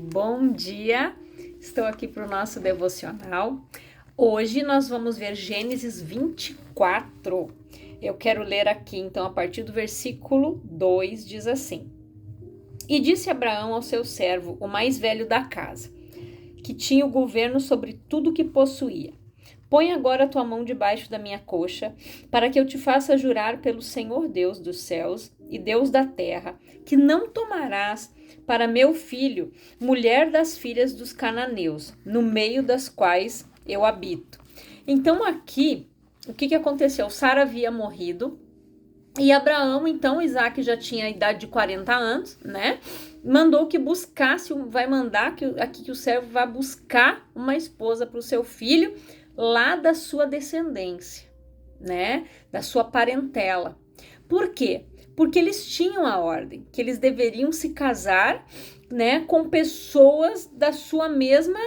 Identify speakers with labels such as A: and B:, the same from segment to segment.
A: Bom dia, estou aqui para o nosso devocional. Hoje nós vamos ver Gênesis 24. Eu quero ler aqui, então, a partir do versículo 2, diz assim: E disse Abraão ao seu servo, o mais velho da casa, que tinha o governo sobre tudo que possuía: Põe agora a tua mão debaixo da minha coxa, para que eu te faça jurar pelo Senhor Deus dos céus e Deus da terra, que não tomarás para meu filho mulher das filhas dos cananeus, no meio das quais eu habito. Então aqui, o que aconteceu? Sara havia morrido, e Abraão, então, Isaac já tinha a idade de 40 anos, né? Mandou que buscasse, vai mandar que o servo vá buscar uma esposa para o seu filho, lá da sua descendência, né? Da sua parentela. Por quê? Porque eles tinham a ordem, que eles deveriam se casar, né, com pessoas da sua mesma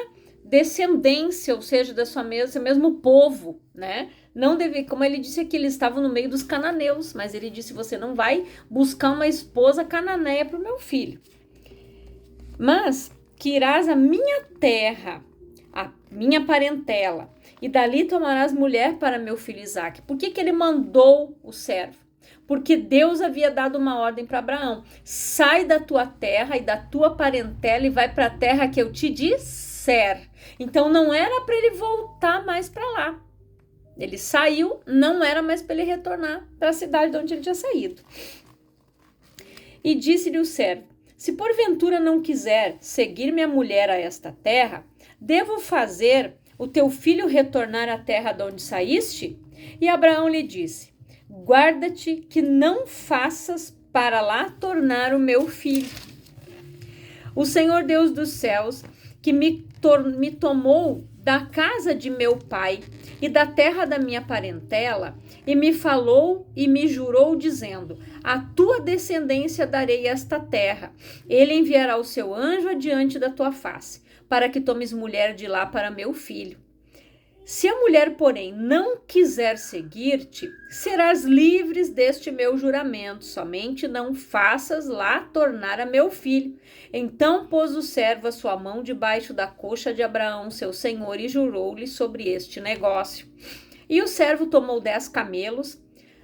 A: descendência, ou seja, da sua mesmo povo, né? Não deve, como ele disse aqui, eles estavam no meio dos cananeus, mas ele disse: você não vai buscar uma esposa cananeia para o meu filho, mas que irás à minha terra, a minha parentela, e dali tomarás mulher para meu filho Isaque. Por que ele mandou o servo? Porque Deus havia dado uma ordem para Abraão: sai da tua terra e da tua parentela e vai para a terra que eu te disser. Então não era para ele voltar mais para lá. Ele saiu, não era mais para ele retornar para a cidade de onde ele tinha saído. E disse-lhe o servo: se porventura não quiser seguir minha mulher a esta terra, devo fazer o teu filho retornar à terra de onde saíste? E Abraão lhe disse: guarda-te que não faças para lá tornar o meu filho. O Senhor Deus dos céus, que me tomou da casa de meu pai e da terra da minha parentela, e me falou e me jurou, dizendo: a tua descendência darei esta terra. Ele enviará o seu anjo adiante da tua face, para que tomes mulher de lá para meu filho. Se a mulher, porém, não quiser seguir-te, serás livres deste meu juramento, somente não faças lá tornar a meu filho. Então pôs o servo a sua mão debaixo da coxa de Abraão, seu senhor, e jurou-lhe sobre este negócio. E o servo tomou 10 camelos,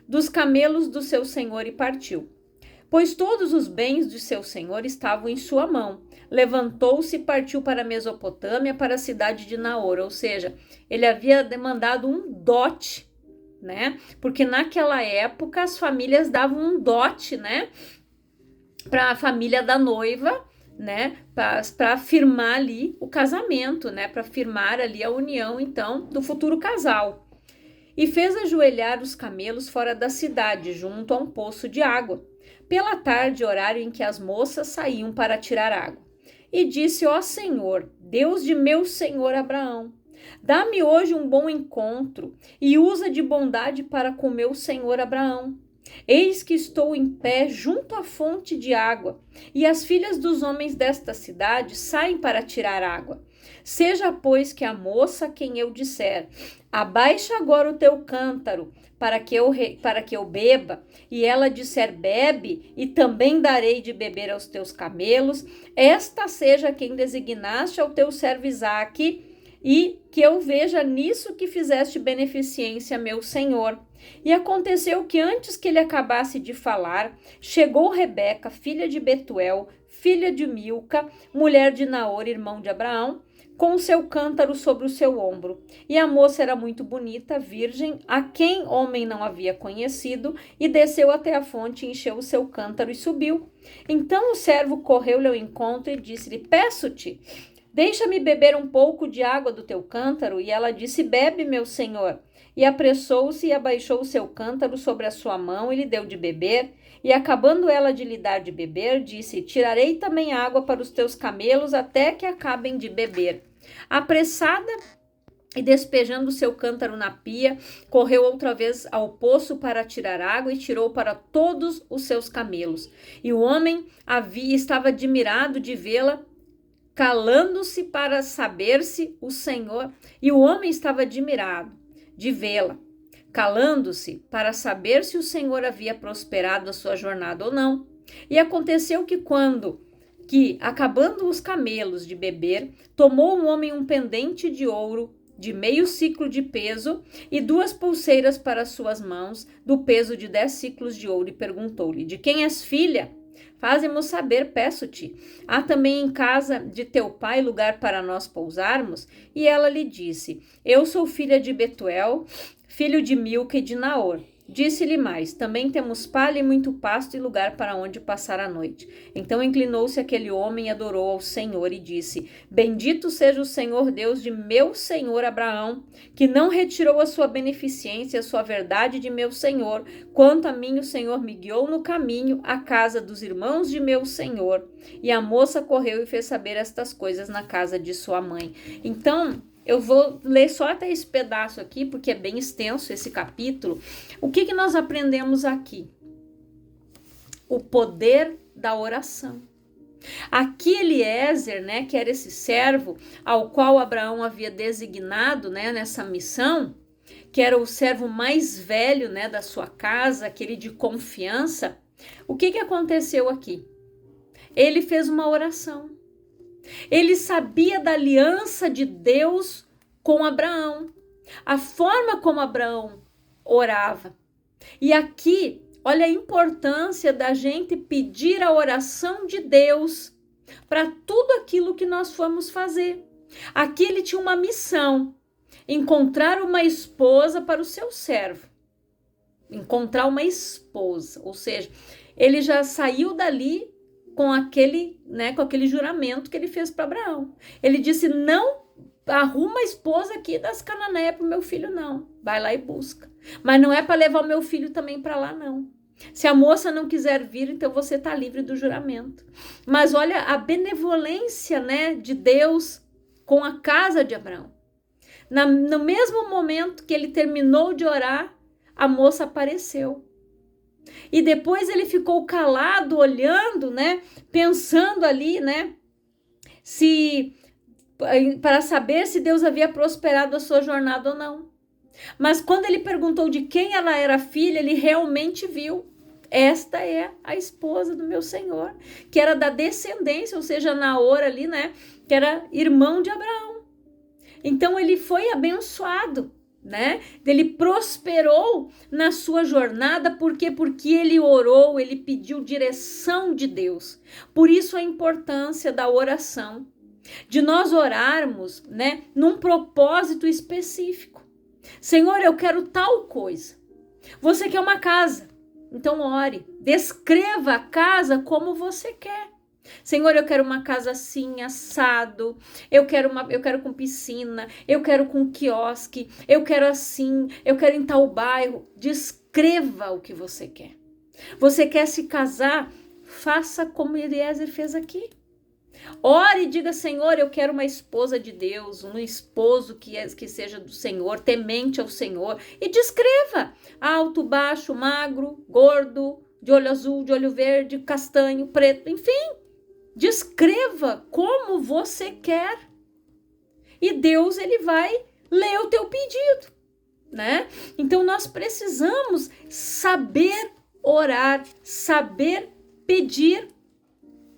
A: dos camelos do seu senhor, e partiu. Pois todos os bens de seu senhor estavam em sua mão. Levantou-se e partiu para a Mesopotâmia, para a cidade de Naor. Ou seja, ele havia demandado um dote, né? Porque naquela época as famílias davam um dote, né? Para a família da noiva, né? Para firmar ali o casamento, né? Para firmar ali a união, então, do futuro casal. E fez ajoelhar os camelos fora da cidade, junto a um poço de água, pela tarde, horário em que as moças saíam para tirar água. E disse: ó Senhor, Deus de meu senhor Abraão, dá-me hoje um bom encontro e usa de bondade para com meu senhor Abraão. Eis que estou em pé junto à fonte de água, e as filhas dos homens desta cidade saem para tirar água. Seja, pois, que a moça a quem eu disser: abaixa agora o teu cântaro, para que eu beba, e ela disser: bebe, e também darei de beber aos teus camelos, esta seja quem designaste ao teu servo Isaque, e que eu veja nisso que fizeste beneficência, meu senhor. E aconteceu que antes que ele acabasse de falar, chegou Rebeca, filha de Betuel, filha de Milca, mulher de Naor, irmão de Abraão, com o seu cântaro sobre o seu ombro. E a moça era muito bonita, virgem, a quem homem não havia conhecido, e desceu até a fonte, encheu o seu cântaro e subiu. Então o servo correu-lhe ao encontro e disse-lhe: peço-te, deixa-me beber um pouco de água do teu cântaro. E ela disse: bebe, meu senhor. E apressou-se e abaixou o seu cântaro sobre a sua mão e lhe deu de beber. E acabando ela de lhe dar de beber, disse: tirarei também água para os teus camelos até que acabem de beber. Apressada e despejando o seu cântaro na pia, correu outra vez ao poço para tirar água e tirou para todos os seus camelos. E o homem estava admirado de vê-la, calando-se para saber se o Senhor... E o homem estava admirado de vê-la, calando-se para saber se o Senhor havia prosperado a sua jornada ou não. E aconteceu que quando que, acabando os camelos de beber, tomou um homem um pendente de ouro de meio siclo de peso e 2 pulseiras para suas mãos, do peso de 10 siclos de ouro, e perguntou-lhe: de quem és filha? Faze-nos saber, peço-te. Há também em casa de teu pai lugar para nós pousarmos? E ela lhe disse: eu sou filha de Betuel, filho de Milca e de Naor. Disse-lhe mais: também temos palha e muito pasto e lugar para onde passar a noite. Então inclinou-se aquele homem e adorou ao Senhor e disse: bendito seja o Senhor Deus de meu senhor Abraão, que não retirou a sua beneficência, a sua verdade de meu senhor. Quanto a mim, o Senhor me guiou no caminho à casa dos irmãos de meu senhor. E a moça correu e fez saber estas coisas na casa de sua mãe. Então, eu vou ler só até esse pedaço aqui, porque é bem extenso esse capítulo. O que nós aprendemos aqui? O poder da oração. Aqui Eliezer, né, que era esse servo ao qual Abraão havia designado, né, nessa missão, que era o servo mais velho, né, da sua casa, aquele de confiança. O que aconteceu aqui? Ele fez uma oração. Ele sabia da aliança de Deus com Abraão, a forma como Abraão orava. E aqui, olha a importância da gente pedir a oração de Deus para tudo aquilo que nós formos fazer. Aqui ele tinha uma missão: encontrar uma esposa para o seu servo. Encontrar uma esposa, ou seja, ele já saiu dali com aquele juramento que ele fez para Abraão. Ele disse: não arruma a esposa aqui das Cananeias para o meu filho, não. Vai lá e busca. Mas não é para levar o meu filho também para lá, não. Se a moça não quiser vir, então você está livre do juramento. Mas olha a benevolência, né, de Deus com a casa de Abraão. No mesmo momento que ele terminou de orar, a moça apareceu. E depois ele ficou calado, olhando, né, pensando ali, né, para saber se Deus havia prosperado a sua jornada ou não. Mas quando ele perguntou de quem ela era filha, ele realmente viu: esta é a esposa do meu Senhor, que era da descendência, ou seja, Naor ali, né, que era irmão de Abraão. Então ele foi abençoado, né? Ele prosperou na sua jornada. Por quê? Porque ele orou, ele pediu direção de Deus. Por isso a importância da oração, de nós orarmos, né, num propósito específico. Senhor, eu quero tal coisa. Você quer uma casa? Então ore, descreva a casa como você quer. Senhor, eu quero uma casa assim, assado, eu quero com piscina, eu quero com quiosque, eu quero assim, eu quero em tal bairro. Descreva o que você quer. Você quer se casar? Faça como Eliezer fez aqui. Ore e diga: Senhor, eu quero uma esposa de Deus, um esposo que seja do Senhor, temente ao Senhor. E descreva: alto, baixo, magro, gordo, de olho azul, de olho verde, castanho, preto, enfim. Descreva como você quer. E Deus, ele vai ler o teu pedido, né? Então nós precisamos saber orar, saber pedir.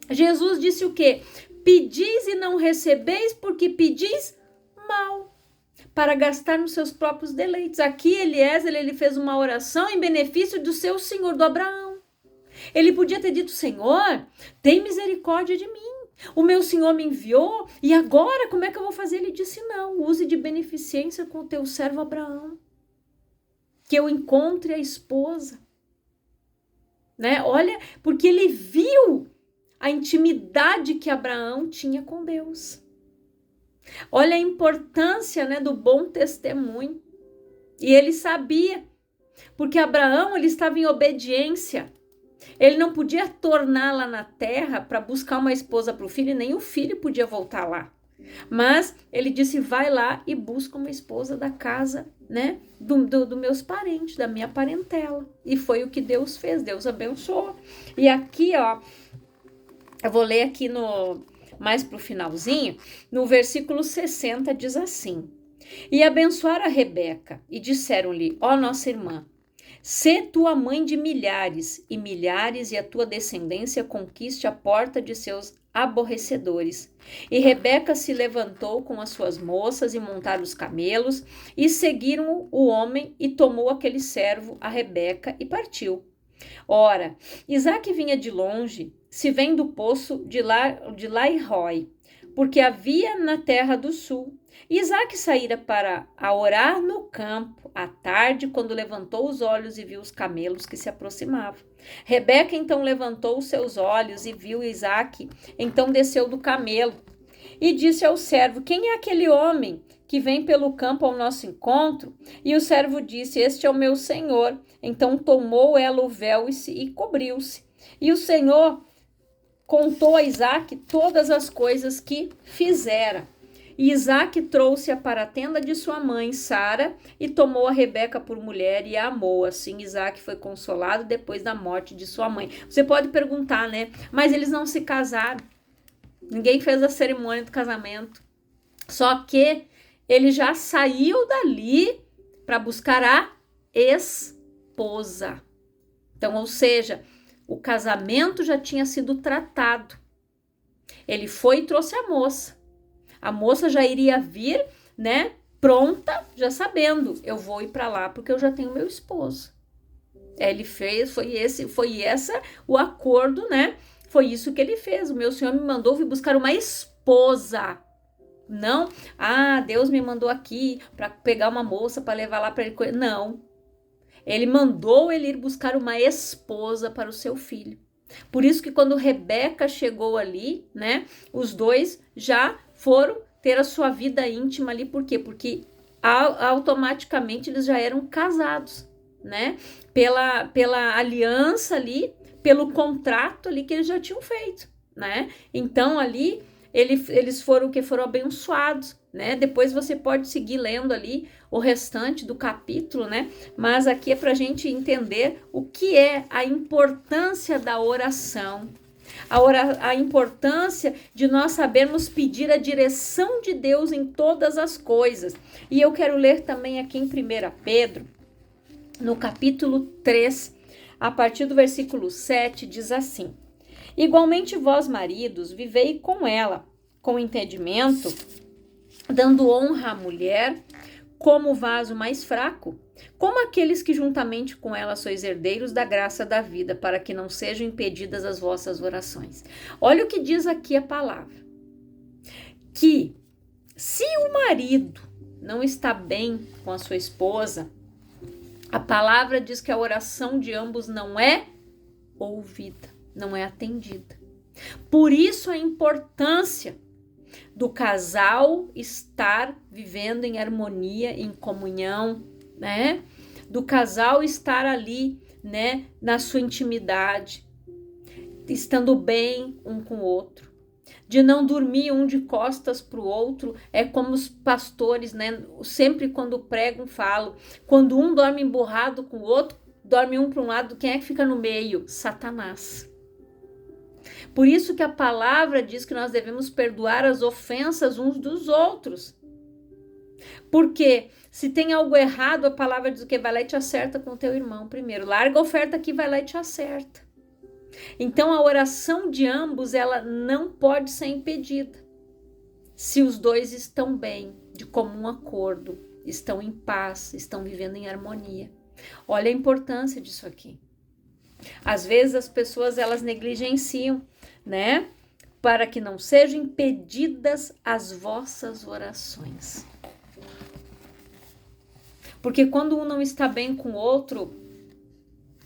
A: Jesus disse o quê? Pedis e não recebeis, porque pedis mal, para gastar nos seus próprios deleites. Aqui Eliezer, ele fez uma oração em benefício do seu senhor, do Abraão. Ele podia ter dito: Senhor, tem misericórdia de mim. O meu senhor me enviou e agora como é que eu vou fazer? Ele disse: não, use de beneficência com o teu servo Abraão, que eu encontre a esposa, né? Olha, porque ele viu a intimidade que Abraão tinha com Deus. Olha a importância, né, do bom testemunho. E ele sabia, porque Abraão, ele estava em obediência. Ele não podia torná-la na terra para buscar uma esposa para o filho, e nem o filho podia voltar lá. Mas ele disse: vai lá e busca uma esposa da casa, né, do meus parentes, da minha parentela. E foi o que Deus fez, Deus abençoou. E aqui, ó, eu vou ler aqui mais pro finalzinho, no versículo 60 diz assim: e abençoaram a Rebeca e disseram-lhe: ó nossa irmã, sê tua mãe de milhares, e milhares, e a tua descendência conquiste a porta de seus aborrecedores. E Rebeca se levantou com as suas moças e montaram os camelos e seguiram o homem e tomou aquele servo, a Rebeca, e partiu. Ora, Isaque vinha de longe, se vem do poço de Lai-Roi, porque havia na terra do sul. Isaque saíra para orar no campo à tarde, quando levantou os olhos e viu os camelos que se aproximavam. Rebeca então levantou os seus olhos e viu Isaque, então desceu do camelo e disse ao servo: quem é aquele homem que vem pelo campo ao nosso encontro? E o servo disse: este é o meu senhor. Então tomou ela o véu e cobriu-se. E o Senhor contou a Isaque todas as coisas que fizera. E Isaque trouxe-a para a tenda de sua mãe, Sara, e tomou a Rebeca por mulher e a amou. Assim, Isaque foi consolado depois da morte de sua mãe. Você pode perguntar, né? Mas eles não se casaram. Ninguém fez a cerimônia do casamento. Só que ele já saiu dali para buscar a esposa. Então, ou seja, o casamento já tinha sido tratado. Ele foi e trouxe a moça. A moça já iria vir, né, pronta, já sabendo, eu vou ir para lá porque eu já tenho meu esposo. Ele fez, foi essa o acordo, né? Foi isso que ele fez. O meu Senhor me mandou vir buscar uma esposa. Não, Deus me mandou aqui para pegar uma moça para levar lá para ele. Não. Ele mandou ele ir buscar uma esposa para o seu filho. Por isso que quando Rebeca chegou ali, né, os dois já foram ter a sua vida íntima ali. Por quê? Porque automaticamente eles já eram casados, né? Pela aliança ali, pelo contrato ali que eles já tinham feito, né? Então ali eles foram abençoados, né? Depois você pode seguir lendo ali o restante do capítulo, né? Mas aqui é para a gente entender o que é a importância da oração. A importância de nós sabermos pedir a direção de Deus em todas as coisas. E eu quero ler também aqui em 1 Pedro, no capítulo 3, a partir do versículo 7, diz assim: igualmente vós, maridos, vivei com ela, com entendimento, dando honra à mulher, como o vaso mais fraco, como aqueles que juntamente com ela sois herdeiros da graça da vida, para que não sejam impedidas as vossas orações. Olha o que diz aqui a palavra. Que se o marido não está bem com a sua esposa, a palavra diz que a oração de ambos não é ouvida, não é atendida. Por isso a importância do casal estar vivendo em harmonia, em comunhão, né? Do casal estar ali, né, na sua intimidade, estando bem um com o outro, de não dormir um de costas para o outro. É como os pastores, né, sempre quando pregam falam, quando um dorme emburrado com o outro, dorme um para um lado, quem é que fica no meio? Satanás. Por isso que a palavra diz que nós devemos perdoar as ofensas uns dos outros. Porque se tem algo errado, a palavra diz que vai lá e te acerta com o teu irmão primeiro. Larga a oferta aqui, vai lá e te acerta. Então a oração de ambos, ela não pode ser impedida. Se os dois estão bem, de comum acordo, estão em paz, estão vivendo em harmonia. Olha a importância disso aqui. Às vezes as pessoas, elas negligenciam, né? Para que não sejam impedidas as vossas orações. Porque quando um não está bem com o outro,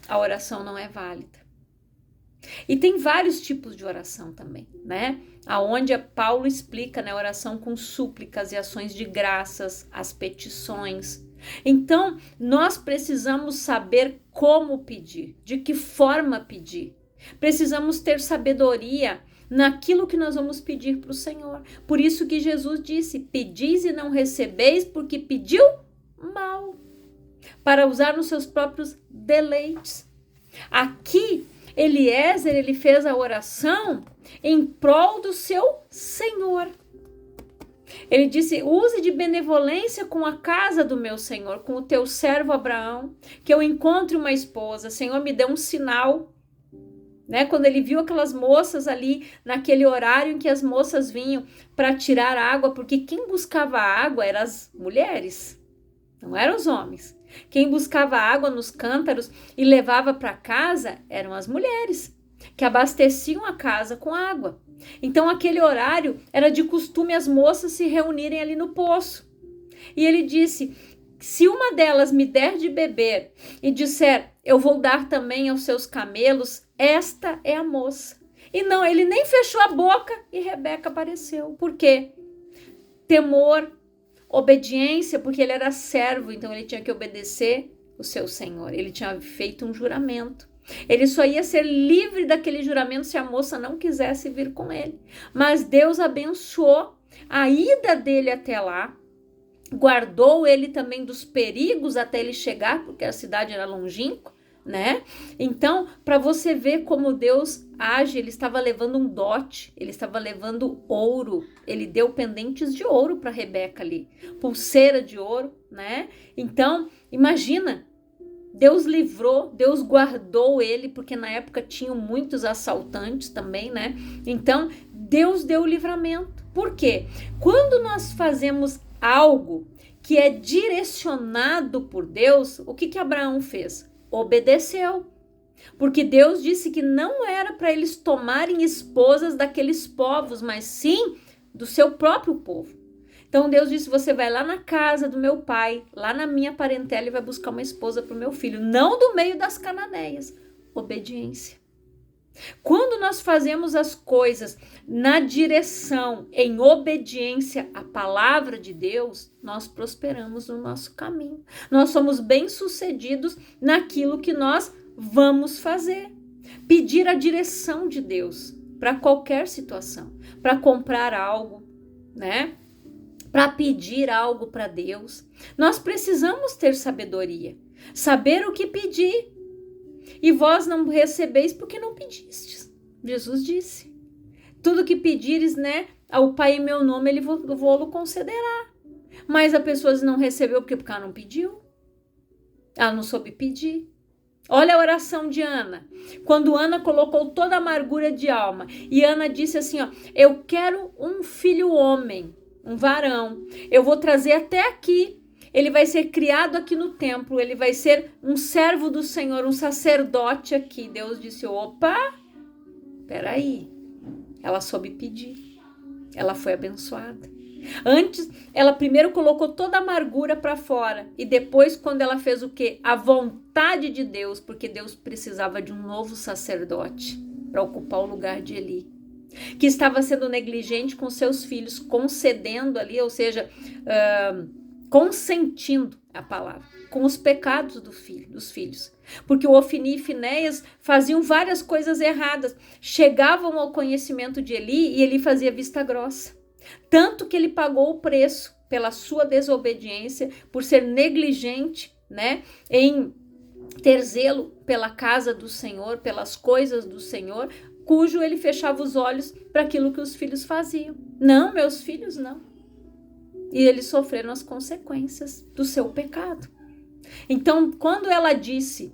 A: a oração não é válida. E tem vários tipos de oração também, né? Aonde Paulo explica, né, oração com súplicas e ações de graças, as petições. Então, nós precisamos saber como pedir, de que forma pedir. Precisamos ter sabedoria naquilo que nós vamos pedir para o Senhor. Por isso que Jesus disse: pedis e não recebeis, porque pediu mal, para usar nos seus próprios deleites. Aqui, Eliezer, ele fez a oração em prol do seu Senhor. Ele disse: use de benevolência com a casa do meu Senhor, com o teu servo Abraão, que eu encontre uma esposa. Senhor, me dê um sinal. né? Quando ele viu aquelas moças ali, naquele horário em que as moças vinham para tirar água, porque quem buscava água eram as mulheres, não eram os homens. Quem buscava água nos cântaros e levava para casa eram as mulheres, que abasteciam a casa com água. Então, aquele horário era de costume as moças se reunirem ali no poço. E ele disse: se uma delas me der de beber e disser, eu vou dar também aos seus camelos, esta é a moça. E não, ele nem fechou a boca e Rebeca apareceu. Por quê? Temor, obediência, porque ele era servo, então ele tinha que obedecer o seu senhor. Ele tinha feito um juramento. Ele só ia ser livre daquele juramento se a moça não quisesse vir com ele. Mas Deus abençoou a ida dele até lá, guardou ele também dos perigos até ele chegar, porque a cidade era longínqua, né? Então, para você ver como Deus age, ele estava levando um dote, ele estava levando ouro, ele deu pendentes de ouro para Rebeca ali, pulseira de ouro, né? Então, imagina, Deus livrou, Deus guardou ele, porque na época tinham muitos assaltantes também, né? Então, Deus deu o livramento. Por quê? Quando nós fazemos algo que é direcionado por Deus, o que Abraão fez? Obedeceu. Porque Deus disse que não era para eles tomarem esposas daqueles povos, mas sim do seu próprio povo. Então Deus disse, você vai lá na casa do meu pai, lá na minha parentela e vai buscar uma esposa para o meu filho, não do meio das cananeias. Obediência. Quando nós fazemos as coisas na direção, em obediência à palavra de Deus, nós prosperamos no nosso caminho. Nós somos bem-sucedidos naquilo que nós vamos fazer. Pedir a direção de Deus para qualquer situação, para comprar algo, né? Para pedir algo para Deus. Nós precisamos ter sabedoria, saber o que pedir. E vós não recebeis porque não pedistes. Jesus disse. Tudo que pedires, né, ao Pai em meu nome, ele vou-lo concederá. Mas a pessoa não recebeu porque ela não pediu. Ela não soube pedir. Olha a oração de Ana. Quando Ana colocou toda a amargura de alma. E Ana disse assim, ó, eu quero um filho homem, um varão. Eu vou trazer até aqui. Ele vai ser criado aqui no templo, ele vai ser um servo do Senhor, um sacerdote aqui. Deus disse, opa, peraí. Ela soube pedir, ela foi abençoada. Antes, ela primeiro colocou toda a amargura para fora e depois, quando ela fez o quê? A vontade de Deus, porque Deus precisava de um novo sacerdote para ocupar o lugar de Eli, que estava sendo negligente com seus filhos, concedendo ali, ou seja, consentindo a palavra, com os pecados dos filhos. Porque o Ofni e Finéias faziam várias coisas erradas, chegavam ao conhecimento de Eli e Eli fazia vista grossa. Tanto que ele pagou o preço pela sua desobediência, por ser negligente, né, em ter zelo pela casa do Senhor, pelas coisas do Senhor, cujo ele fechava os olhos para aquilo que os filhos faziam. Não, meus filhos não. E eles sofreram as consequências do seu pecado. Então, quando ela disse,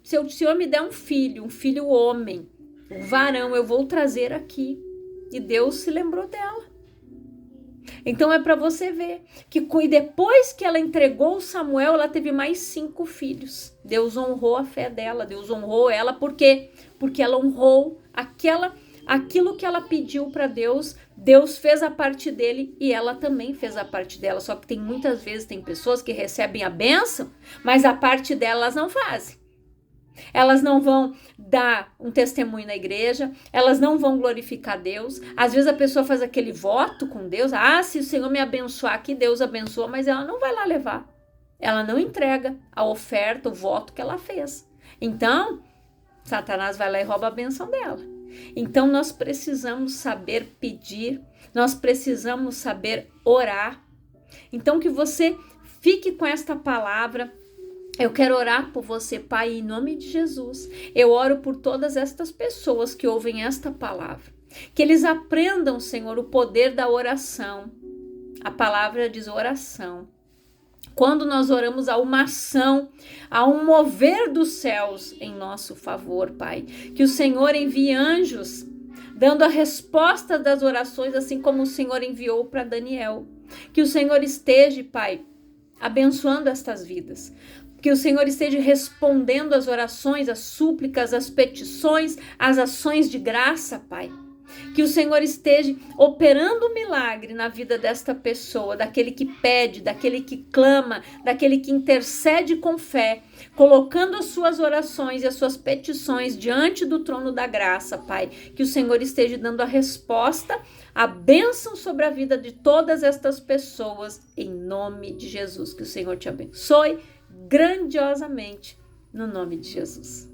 A: se o Senhor me der um filho homem, um varão, eu vou trazer aqui. E Deus se lembrou dela. Então, é para você ver que depois que ela entregou Samuel, ela teve mais 5 filhos. Deus honrou a fé dela, Deus honrou ela. Por quê? Porque ela honrou aquilo que ela pediu para Deus. Deus fez a parte dele e ela também fez a parte dela. Só que muitas vezes tem pessoas que recebem a bênção, mas a parte delas não fazem. Elas não vão dar um testemunho na igreja, elas não vão glorificar Deus. Às vezes a pessoa faz aquele voto com Deus, se o Senhor me abençoar aqui, Deus abençoa, mas ela não vai lá levar. Ela não entrega a oferta, o voto que ela fez. Então, Satanás vai lá e rouba a bênção dela. Então, nós precisamos saber pedir, nós precisamos saber orar. Então, que você fique com esta palavra. Eu quero orar por você, Pai, em nome de Jesus. Eu oro por todas estas pessoas que ouvem esta palavra. Que eles aprendam, Senhor, o poder da oração. A palavra diz oração. Quando nós oramos, há uma ação, há um mover dos céus em nosso favor, Pai. Que o Senhor envie anjos, dando a resposta das orações, assim como o Senhor enviou para Daniel. Que o Senhor esteja, Pai, abençoando estas vidas. Que o Senhor esteja respondendo às orações, às súplicas, às petições, às ações de graça, Pai. Que o Senhor esteja operando um milagre na vida desta pessoa, daquele que pede, daquele que clama, daquele que intercede com fé, colocando as suas orações e as suas petições diante do trono da graça, Pai. Que o Senhor esteja dando a resposta, a bênção sobre a vida de todas estas pessoas, em nome de Jesus. Que o Senhor te abençoe grandiosamente, no nome de Jesus.